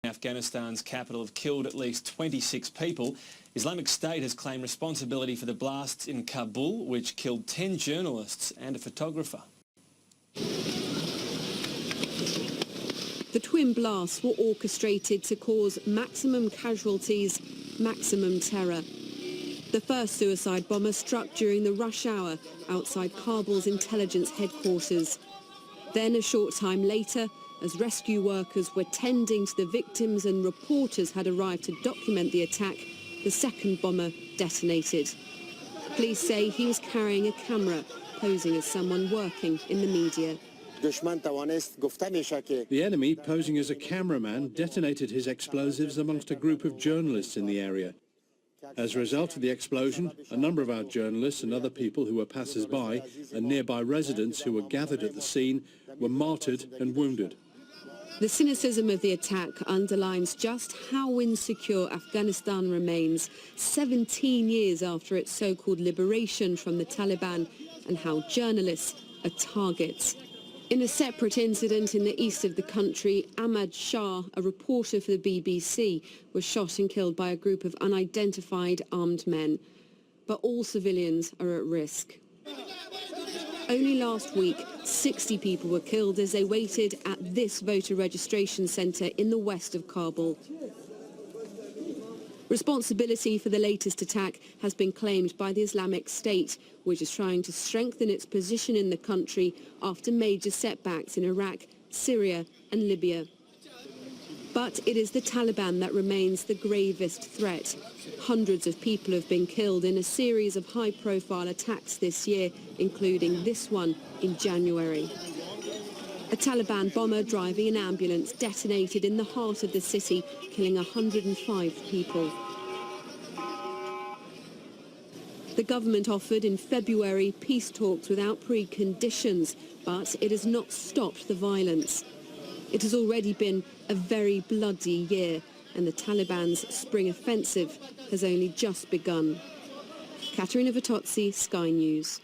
Afghanistan's capital have killed at least 26 people. Islamic State has claimed responsibility for the blasts in Kabul, which killed 10 journalists and a photographer. The twin blasts were orchestrated to cause maximum casualties, maximum terror. The first suicide bomber struck during the rush hour outside Kabul's intelligence headquarters. Then, a short time later, as rescue workers were tending to the victims and reporters had arrived to document the attack, the second bomber detonated. Police say he was carrying a camera, posing as someone working in the media. The enemy, posing as a cameraman, detonated his explosives amongst a group of journalists in the area. As a result of the explosion, a number of our journalists and other people who were passers-by and nearby residents who were gathered at the scene were martyred and wounded. The cynicism of the attack underlines just how insecure Afghanistan remains 17 years after its so-called liberation from the Taliban, and how journalists are targets. In a separate incident in the east of the country, Ahmad Shah, a reporter for the BBC, was shot and killed by a group of unidentified armed men. But all civilians are at risk. Only last week, 60 people were killed as they waited at this voter registration centre in the west of Kabul. Responsibility for the latest attack has been claimed by the Islamic State, which is trying to strengthen its position in the country after major setbacks in Iraq, Syria and Libya. But it is the Taliban that remains the gravest threat. Hundreds of people have been killed in a series of high-profile attacks this year, including this one in January. A Taliban bomber driving an ambulance detonated in the heart of the city, killing 105 people. The government offered in February peace talks without preconditions, but it has not stopped the violence. It has already been a very bloody year, and the Taliban's spring offensive has only just begun. Katerina Vitozzi, Sky News.